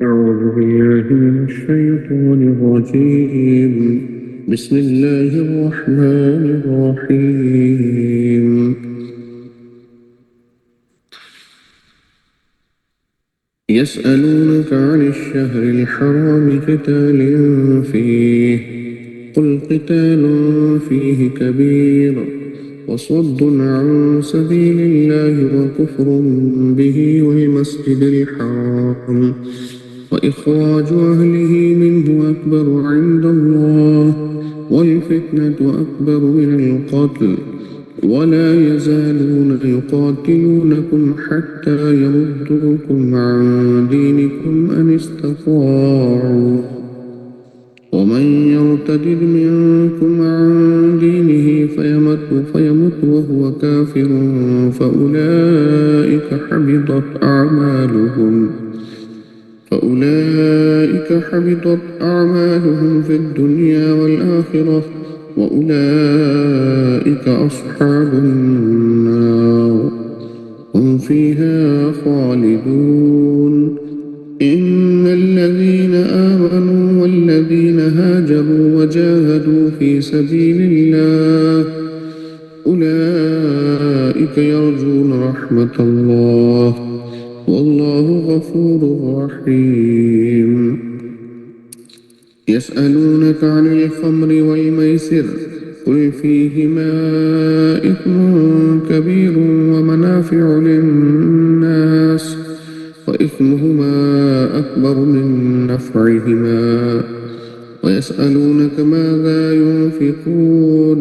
أعوذ بالله من الشيطان الرجيم. بسم الله الرحمن الرحيم. يسألونك عن الشهر الحرام قتال فيه، قل قتال فيه كبير وصد عن سبيل الله وكفر به والمسجد الحرام وإخراج أهله منه أكبر عند الله والفتنة أكبر من القتل ولا يزالون يقاتلونكم حتى يردوكم عن دينكم إن استطاعوا ومن يرتد منكم عن دينه فيمت وهو كافر فأولئك حبطت أعمالهم في الدنيا والآخرة وأولئك أصحاب النار هم فيها خالدون. إن الذين آمنوا والذين هاجروا وجاهدوا في سبيل الله أولئك يرجون رحمة الله والله غفور رحيم. يسألونك عن الخمر والميسر قل فيهما إثم كبير ومنافع للناس وإثمهما أكبر من نفعهما ويسألونك ماذا ينفقون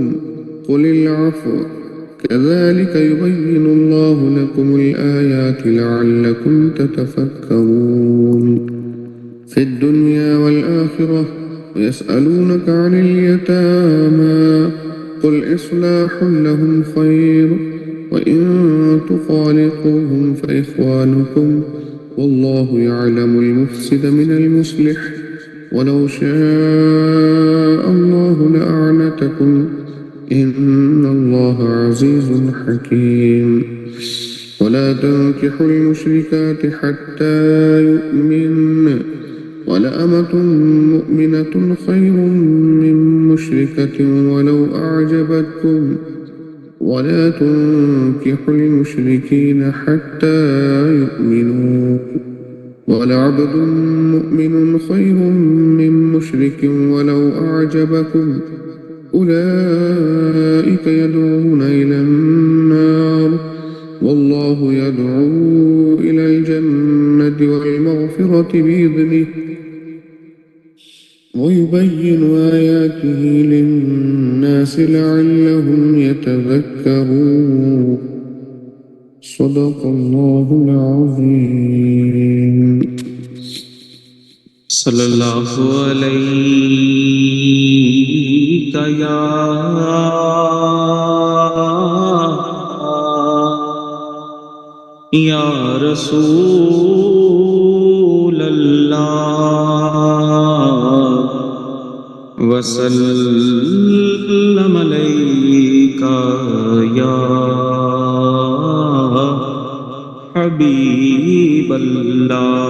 قل العفو كذلك يبين الله لكم الآيات لعلكم تتفكرون في الدنيا والآخرة. ويسألونك عن اليتامى قل إصلاح لهم خير وإن تخالطوهم فإخوانكم والله يعلم المفسد من المصلح ولو شاء الله لأعنتكم إن الله عزيز حكيم. ولا تنكحوا المشركات حتى يؤمن ولأمة مؤمنة خير من مشركة ولو أعجبتكم ولا تنكحوا المشركين حتى يؤمنوا ولعبد مؤمن خير من مشرك ولو أعجبكم أولئك يدعون إلى النار والله يدعو إلى الجنة والمغفرة بإذنه ويبين آياته للناس لعلهم يتذكرون. صدق الله العظيم. صلى الله عليك يا رسول الله وسلم عليك يا حبيب الله.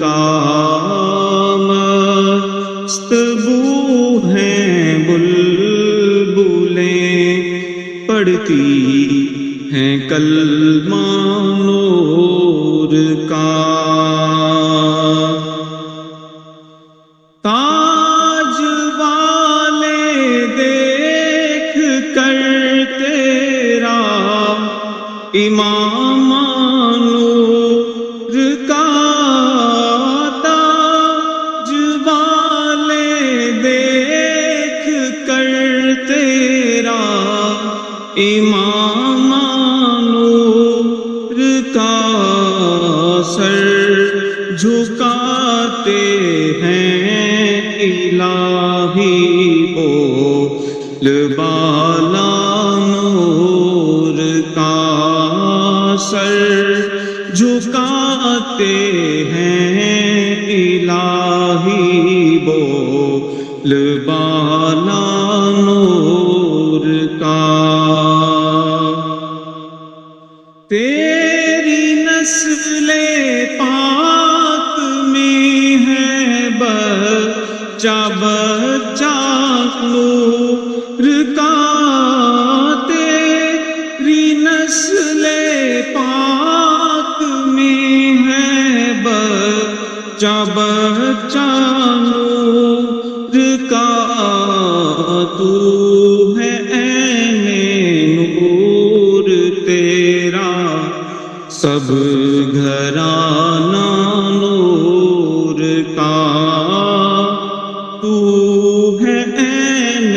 کا مست بو ہیں بلبلیں پڑھتی ہیں کلمہ نور کا تاج والے دیکھ کر تیرا امام نور کا تاج والے دیکھ کر تیرا امام نور کا سر جھکاتے ہیں الہی بول بالا نور کا سر جھکاتے ہیں الہی بول بالا نور کا تیری نسل پاک میں ہے بچہ بچہ نور کا تیری نسل پاک میں ہے بچہ بچہ نور کا تو ہے عین نور تیرا سب گھرانہ نور کا تو ہے عین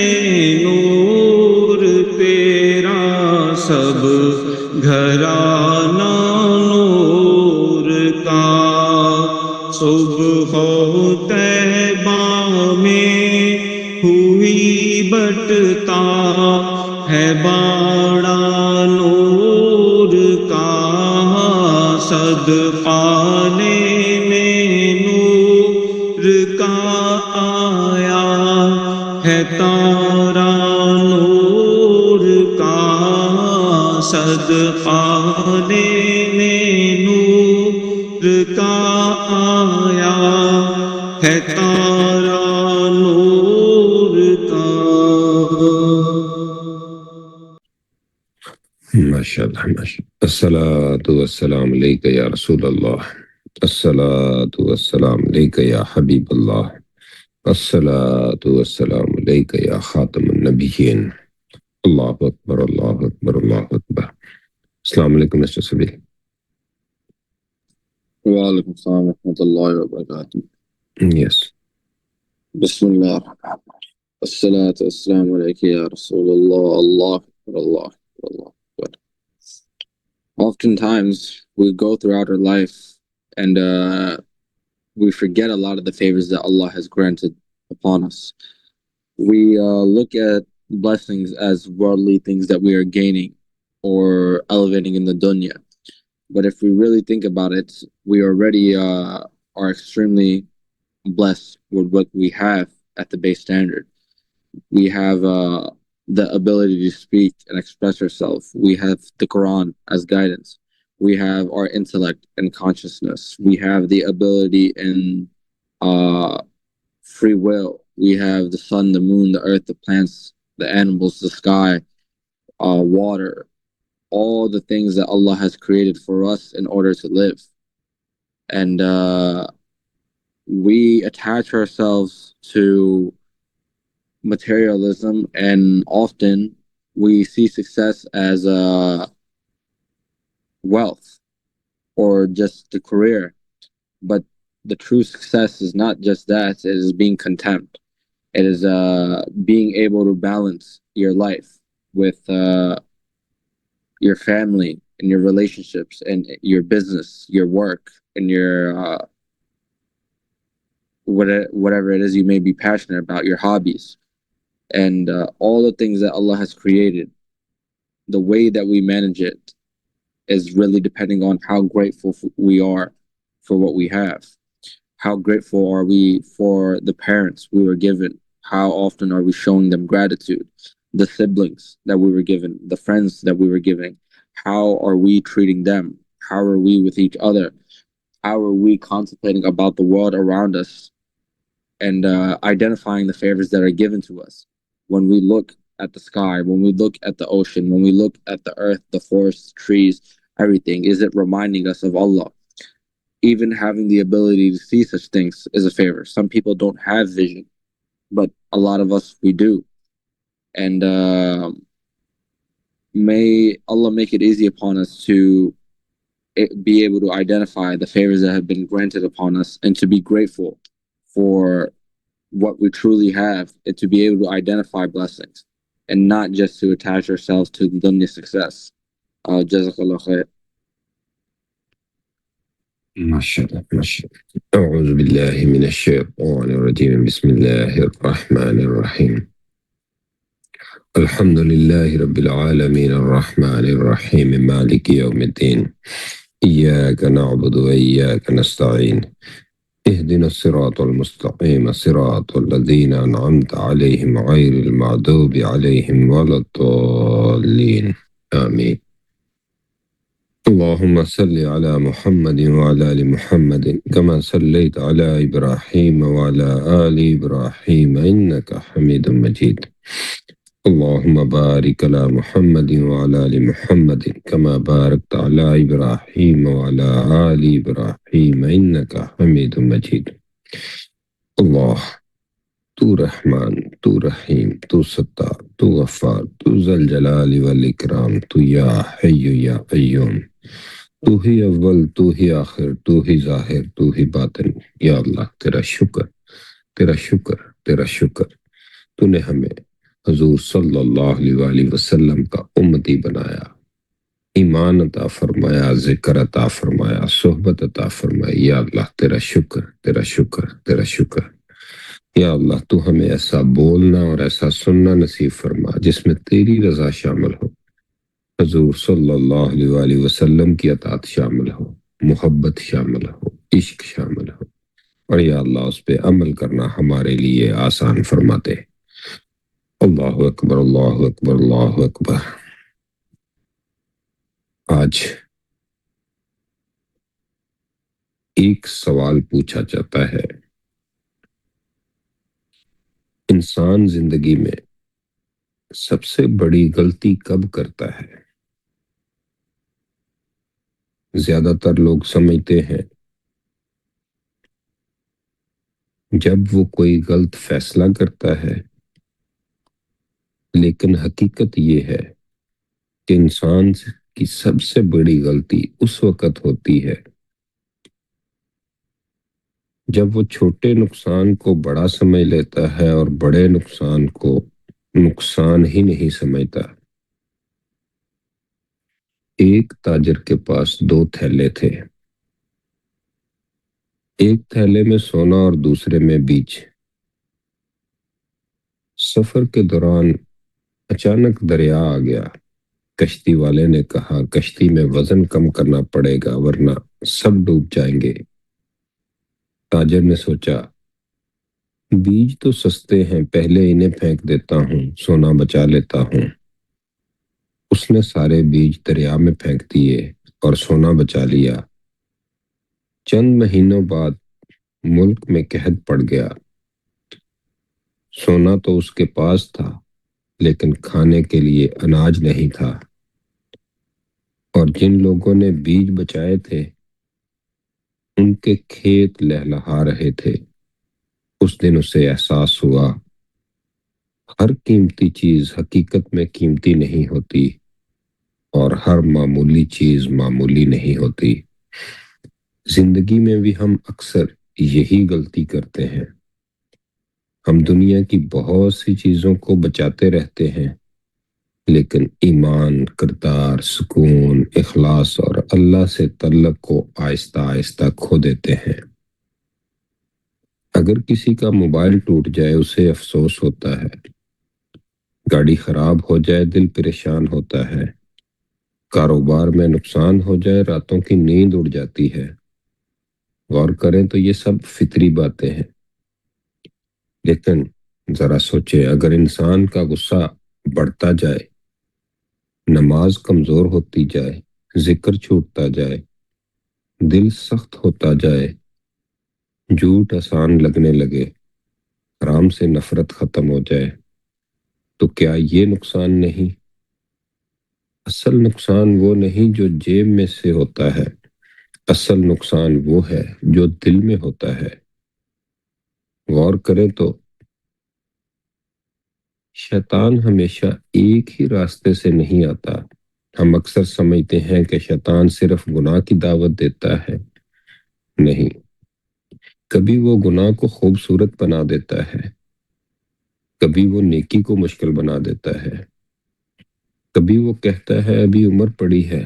نور تیرا سب گھرانہ نور کا صبح طیبہ میں ہوئی بٹتا ہے باڑا نور کا صدقہ لینے نور کا آیا ہے تارا نور کا صدقہ لینے نور کا آیا ہے تارا نور کا ماشاءاللہ ماشاءاللہ الصلاۃ والسلام علیک یا رسول اللہ الصلاۃ والسلام علیک یا حبیب اللہ الصلاۃ والسلام علیک یا خاتم النبیین اللہ اکبر اللہ اکبر اللہ اکبر السلام علیکم مسٹر سبیل وعلیکم السلام ورحمۃ اللہ وبرکاتہ یس بسم اللہ الرحمن الرحیم الصلاۃ والسلام علیک یا رسول اللہ اللہ اکبر اللہ اکبر اللہ اکبر. Oftentimes we go throughout our life and we forget a lot of the favors that Allah has granted upon us. We look at blessings as worldly things that we are gaining or elevating in the dunya. But if we really think about it, we already are extremely blessed with what we have at the base standard. We have the ability to speak and express ourselves. We have the Quran as guidance. We have our intellect and consciousness. We have the ability and free will. We have the sun, the moon, the earth, the plants, the animals, the sky, water, all the things that Allah has created for us in order to live. And we attach ourselves to materialism, and often we see success as wealth or just a career. But the true success is not just that, it is being content. It is being able to balance your life with your family and your relationships and your business, your work, and your whatever it is you may be passionate about, your hobbies. And all the things that Allah has created, the way that we manage it is really depending on how grateful we are for what we have. How grateful are we for the parents we were given? How often are we showing them gratitude? The siblings that we were given, the friends that we were giving, how are we treating them? How are we with each other? How are we contemplating about the world around us and identifying the favors that are given to us? When we look at the sky, when we look at the ocean, when we look at the earth, the forests, trees, everything, is it reminding us of Allah? Even having the ability to see such things is a favor. Some people don't have vision, but a lot of us, we do. And may Allah make it easy upon us to be able to identify the favors that have been granted upon us and to be grateful for what we truly have and to be able to identify blessings and not just to attach ourselves to dunya success. Jazakallah khair. ما شاء الله ما شاء الله. أعوذ بالله من الشيطان الرجيم. بسم الله الرحمن الرحيم. الحمد لله رب العالمين الرحمن الرحيم مالك يوم الدين. إياك نعبد وإياك نستعين. اهدنا الصراط المستقيم صراط الذين أنعمت عليهم غير المغضوب عليهم ولا الضالين. آمين. اللهم صل على محمد وعلى آل محمد كما صليت على إبراهيم وعلى آل إبراهيم إنك حميد مجيد. اللهم بارك على محمد وعلى آل محمد كما باركت على إبراهيم وعلى آل إبراهيم إنك حميد مجيد. اللہ تو رحمان تو رحیم تو ستار تو غفار تو ذا الجلال والاکرام تو یا حی یا قیوم تو ہی اول تو ہی آخر تو ہی ظاہر تو ہی باطن. یا اللہ تیرا شکر تیرا شکر تیرا شکر تو نے ہمیں حضور صلی اللہ علیہ وآلہ وسلم کا امتی بنایا، ایمان عطا فرمایا، ذکر عطا فرمایا، صحبت عطا فرمائی. یا اللہ تیرا شکر تیرا شکر تیرا شکر. یا اللہ تو ہمیں ایسا بولنا اور ایسا سننا نصیب فرما جس میں تیری رضا شامل ہو، حضور صلی اللہ علیہ وآلہ وسلم کی اطاعت شامل ہو، محبت شامل ہو، عشق شامل ہو، اور یا اللہ اس پہ عمل کرنا ہمارے لیے آسان فرماتے. اللہ اکبر اللہ اکبر اللہ اکبر. آج ایک سوال پوچھا جاتا ہے، انسان زندگی میں سب سے بڑی غلطی کب کرتا ہے؟ زیادہ تر لوگ سمجھتے ہیں جب وہ کوئی غلط فیصلہ کرتا ہے، لیکن حقیقت یہ ہے کہ انسان کی سب سے بڑی غلطی اس وقت ہوتی ہے جب وہ چھوٹے نقصان کو بڑا سمجھ لیتا ہے اور بڑے نقصان کو نقصان ہی نہیں سمجھتا. ایک تاجر کے پاس 2 تھیلے تھے، ایک تھیلے میں سونا اور دوسرے میں بیج. سفر کے دوران اچانک دریا آ گیا. کشتی والے نے کہا کشتی میں وزن کم کرنا پڑے گا ورنہ سب ڈوب جائیں گے. تاجر نے سوچا بیج تو سستے ہیں، پہلے انہیں پھینک دیتا ہوں، سونا بچا لیتا ہوں. اس نے سارے بیج دریا میں پھینک دیے اور سونا بچا لیا. چند مہینوں بعد ملک میں قحط پڑ گیا. سونا تو اس کے پاس تھا لیکن کھانے کے لیے اناج نہیں تھا، اور جن لوگوں نے بیج بچائے تھے ان کے کھیت لہلہا رہے تھے. اس دن اسے احساس ہوا ہر قیمتی چیز حقیقت میں قیمتی نہیں ہوتی اور ہر معمولی چیز معمولی نہیں ہوتی. زندگی میں بھی ہم اکثر یہی غلطی کرتے ہیں. ہم دنیا کی بہت سی چیزوں کو بچاتے رہتے ہیں لیکن ایمان، کردار، سکون، اخلاص اور اللہ سے تعلق کو آہستہ آہستہ کھو دیتے ہیں. اگر کسی کا موبائل ٹوٹ جائے اسے افسوس ہوتا ہے، گاڑی خراب ہو جائے دل پریشان ہوتا ہے، کاروبار میں نقصان ہو جائے راتوں کی نیند اڑ جاتی ہے. غور کریں تو یہ سب فطری باتیں ہیں. لیکن ذرا سوچیں اگر انسان کا غصہ بڑھتا جائے، نماز کمزور ہوتی جائے، ذکر چھوٹتا جائے، دل سخت ہوتا جائے، جھوٹ آسان لگنے لگے، حرام سے نفرت ختم ہو جائے، تو کیا یہ نقصان نہیں؟ اصل نقصان وہ نہیں جو جیب میں سے ہوتا ہے، اصل نقصان وہ ہے جو دل میں ہوتا ہے۔ غور کریں تو شیطان ہمیشہ ایک ہی راستے سے نہیں آتا۔ ہم اکثر سمجھتے ہیں کہ شیطان صرف گناہ کی دعوت دیتا ہے۔ نہیں، کبھی وہ گناہ کو خوبصورت بنا دیتا ہے، کبھی وہ نیکی کو مشکل بنا دیتا ہے، کبھی وہ کہتا ہے ابھی عمر پڑی ہے،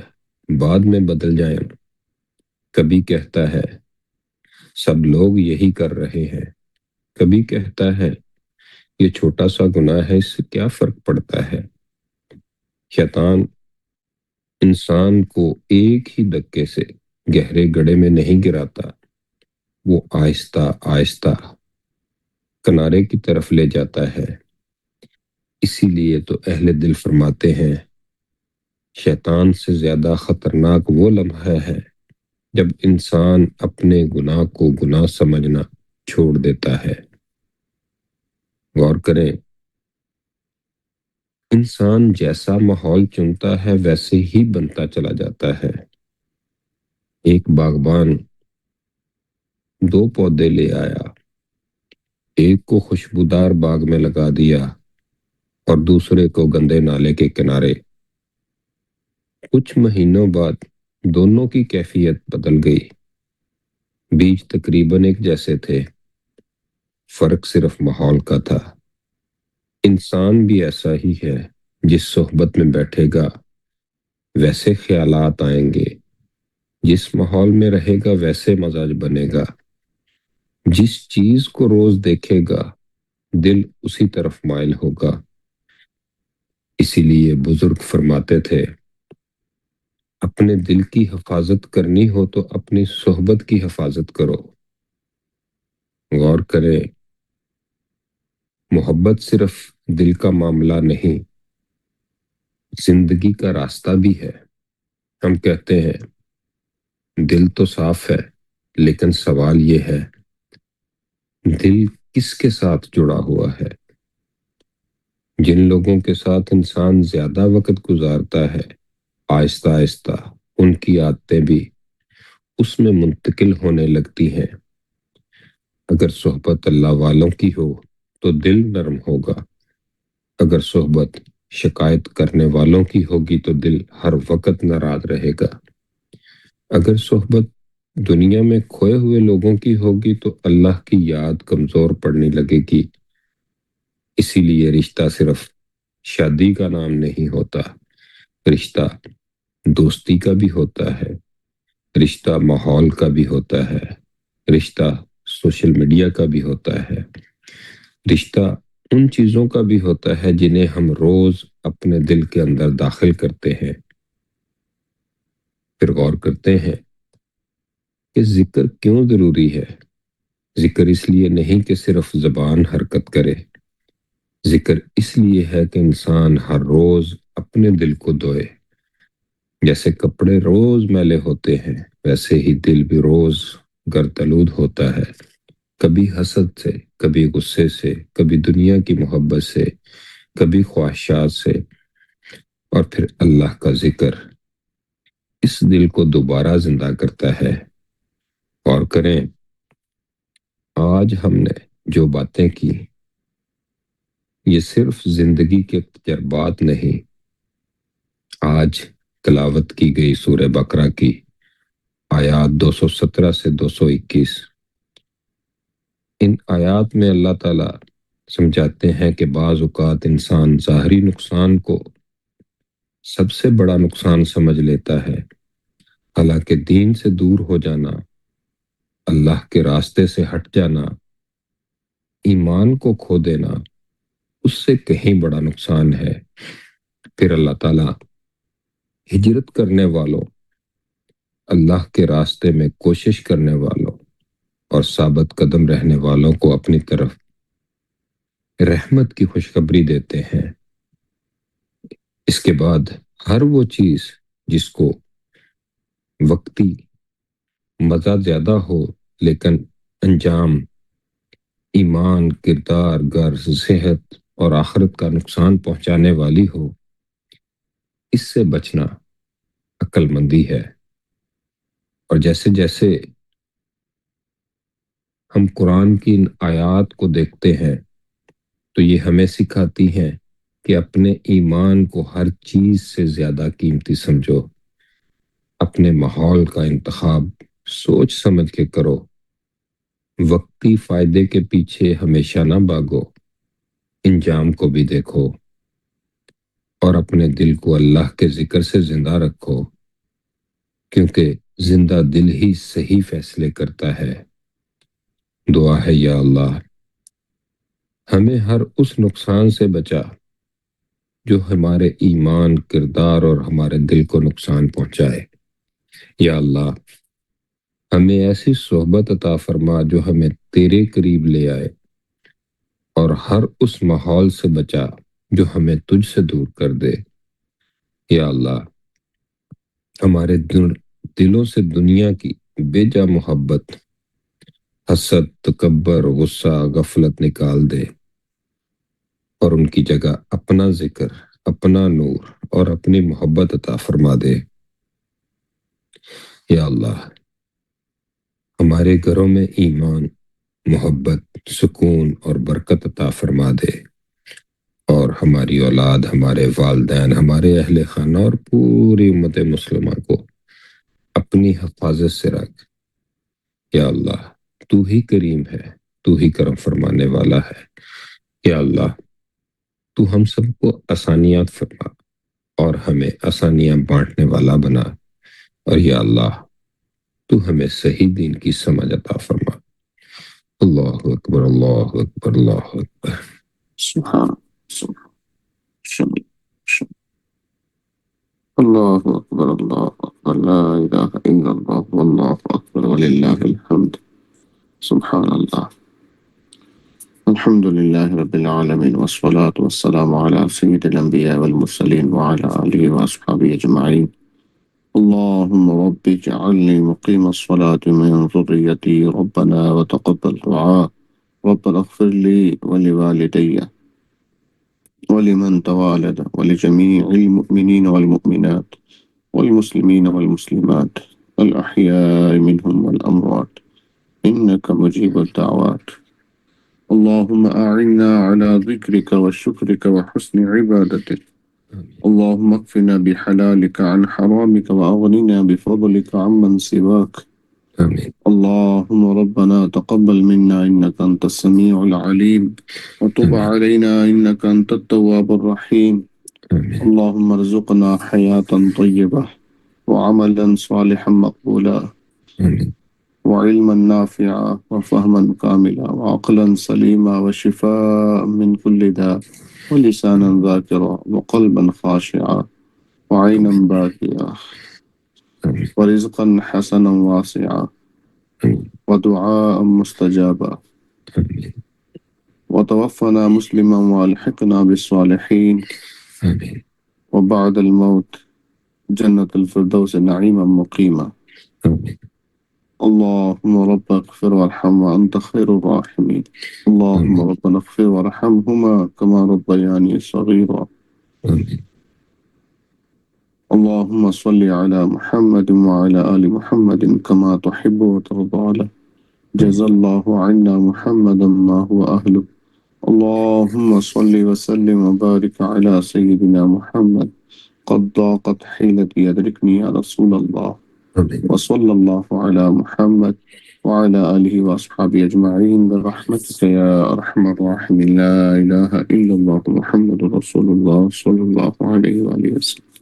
بعد میں بدل جائیں، کبھی کہتا ہے سب لوگ یہی کر رہے ہیں، کبھی کہتا ہے یہ چھوٹا سا گناہ ہے، اس سے کیا فرق پڑتا ہے۔ شیطان انسان کو ایک ہی دھکے سے گہرے گڑھے میں نہیں گراتا، وہ آہستہ آہستہ کنارے کی طرف لے جاتا ہے۔ اسی لیے تو اہل دل فرماتے ہیں شیطان سے زیادہ خطرناک وہ لمحہ ہے جب انسان اپنے گناہ کو گناہ سمجھنا چھوڑ دیتا ہے۔ غور کریں، انسان جیسا ماحول چنتا ہے ویسے ہی بنتا چلا جاتا ہے۔ ایک باغبان 2 پودے لے آیا، ایک کو خوشبودار باغ میں لگا دیا اور دوسرے کو گندے نالے کے کنارے۔ کچھ مہینوں بعد دونوں کی کیفیت بدل گئی، بیج تقریباً ایک جیسے تھے، فرق صرف ماحول کا تھا۔ انسان بھی ایسا ہی ہے، جس صحبت میں بیٹھے گا ویسے خیالات آئیں گے، جس ماحول میں رہے گا ویسے مزاج بنے گا، جس چیز کو روز دیکھے گا دل اسی طرف مائل ہوگا۔ اسی لیے بزرگ فرماتے تھے اپنے دل کی حفاظت کرنی ہو تو اپنی صحبت کی حفاظت کرو۔ غور کریں، محبت صرف دل کا معاملہ نہیں، زندگی کا راستہ بھی ہے۔ ہم کہتے ہیں دل تو صاف ہے، لیکن سوال یہ ہے دل کس کے ساتھ جڑا ہوا ہے؟ جن لوگوں کے ساتھ انسان زیادہ وقت گزارتا ہے، آہستہ آہستہ ان کی عادتیں بھی اس میں منتقل ہونے لگتی ہیں۔ اگر صحبت اللہ والوں کی ہو تو دل نرم ہوگا، اگر صحبت شکایت کرنے والوں کی ہوگی تو دل ہر وقت ناراض رہے گا، اگر صحبت دنیا میں کھوئے ہوئے لوگوں کی ہوگی تو اللہ کی یاد کمزور پڑنے لگے گی۔ اسی لیے رشتہ صرف شادی کا نام نہیں ہوتا، رشتہ دوستی کا بھی ہوتا ہے، رشتہ ماحول کا بھی ہوتا ہے، رشتہ سوشل میڈیا کا بھی ہوتا ہے، رشتہ ان چیزوں کا بھی ہوتا ہے جنہیں ہم روز اپنے دل کے اندر داخل کرتے ہیں۔ پھر غور کرتے ہیں کہ ذکر کیوں ضروری ہے۔ ذکر اس لیے نہیں کہ صرف زبان حرکت کرے، ذکر اس لیے ہے کہ انسان ہر روز اپنے دل کو دھوئے۔ جیسے کپڑے روز میلے ہوتے ہیں ویسے ہی دل بھی روز گرد ہوتا ہے، کبھی حسد سے، کبھی غصے سے، کبھی دنیا کی محبت سے، کبھی خواہشات سے، اور پھر اللہ کا ذکر اس دل کو دوبارہ زندہ کرتا ہے۔ اور کریں، آج ہم نے جو باتیں کی یہ صرف زندگی کے تجربات نہیں، آج تلاوت کی گئی سورہ بقرہ کی آیات 217 سے 221، ان آیات میں اللہ تعالیٰ سمجھاتے ہیں کہ بعض اوقات انسان ظاہری نقصان کو سب سے بڑا نقصان سمجھ لیتا ہے، حالانکہ دین سے دور ہو جانا، اللہ کے راستے سے ہٹ جانا، ایمان کو کھو دینا اس سے کہیں بڑا نقصان ہے۔ پھر اللہ تعالیٰ ہجرت کرنے والوں، اللہ کے راستے میں کوشش کرنے والوں اور ثابت قدم رہنے والوں کو اپنی طرف رحمت کی خوشخبری دیتے ہیں۔ اس کے بعد ہر وہ چیز جس کو وقتی مزہ زیادہ ہو لیکن انجام ایمان، کردار، غرض، صحت اور آخرت کا نقصان پہنچانے والی ہو، اس سے بچنا عقل مندی ہے۔ اور جیسے جیسے ہم قرآن کی ان آیات کو دیکھتے ہیں تو یہ ہمیں سکھاتی ہیں کہ اپنے ایمان کو ہر چیز سے زیادہ قیمتی سمجھو، اپنے ماحول کا انتخاب سوچ سمجھ کے کرو، وقتی فائدے کے پیچھے ہمیشہ نہ بھاگو، انجام کو بھی دیکھو اور اپنے دل کو اللہ کے ذکر سے زندہ رکھو، کیونکہ زندہ دل ہی صحیح فیصلے کرتا ہے۔ دعا ہے یا اللہ ہمیں ہر اس نقصان سے بچا جو ہمارے ایمان، کردار اور ہمارے دل کو نقصان پہنچائے۔ یا اللہ ہمیں ایسی صحبت عطا فرما جو ہمیں تیرے قریب لے آئے، اور ہر اس ماحول سے بچا جو ہمیں تجھ سے دور کر دے۔ یا اللہ ہمارے دلوں سے دنیا کی بے جا محبت، حسد، تکبر، غصہ، غفلت نکال دے، اور ان کی جگہ اپنا ذکر، اپنا نور اور اپنی محبت عطا فرما دے۔ یا اللہ ہمارے گھروں میں ایمان، محبت، سکون اور برکت عطا فرما دے، اور ہماری اولاد، ہمارے والدین، ہمارے اہل خانہ اور پوری امت مسلمہ کو اپنی حفاظت سے رکھ۔ یا اللہ تو ہی کریم ہے، تو ہی کرم فرمانے والا ہے۔ یا اللہ تو ہم سب کو آسانیات فرما اور ہمیں آسانیاں بانٹنے والا بنا، اور یا اللہ تو ہمیں صحیح دین کی سمجھ عطا فرما۔ اللہ اکبر، اللہ اکبر، اللہ اکبر۔ سبحان سبحان اللہ اکبر، اللہ اکبر، لا الہ الا اللہ، واللہ اکبر وللہ الحمد۔ سبحان اللہ، الحمد للہ رب العالمین، والصلاة والسلام علی سید الانبیاء والمرسلین وعلی آلہ واصحابہ اجمعین۔ اللهم رب اجعلني مقيم الصلاة من ذريتي ربنا وتقبل دعاء ربنا اغفر لي ولوالدي ولمن توالد ولجميع المؤمنين والمؤمنات والمسلمين والمسلمات الأحياء منهم والأموات إنك مجيب الدعوات. اللهم أعنا على ذكرك وشكرك وحسن عبادتك. اللهم اكفنا بحلالك عن حرامك وأغننا بفضلك عمن سواك. آمين. اللهم ربنا تقبل منا إنك أنت السميع العليم وتب علينا إنك أنت التواب الرحيم. آمين. اللهم ارزقنا حياة طيبة وعملا صالحا مقبولا آمين. وعلما نافعا وفهما كاملا وعقلا سليما وشفاء من كل داء ولسانا ذاكرا وقلبا خاشعا وعينا باكيا ورزقا حسنا واسعا ودعاء مستجابا. آمين. وتوفنا مسلما والحقنا بالصالحين. آمين. وبعد الموت جنة الفردوس نعيما مقيما. آمين. اللهم رب اغفر وارحم وأنت خير الراحمين. اللهم آمين. ربنا اغفر وارحمهما كما ربياني صغيرا. آمين. اللهم صل على محمد وعلى آل محمد كما تحب وترضى له. جزا الله عنا محمدا ما هو أهله. اللهم صل وسلم وبارك على سيدنا محمد. قد ضاقت حيلتي يدركني يا رسول الله. آمين. وصلى الله على محمد وعلى آله وأصحابه أجمعين برحمتك يا أرحم الراحمين. لا إله إلا الله محمد رسول الله صلى الله عليه وآله وسلم.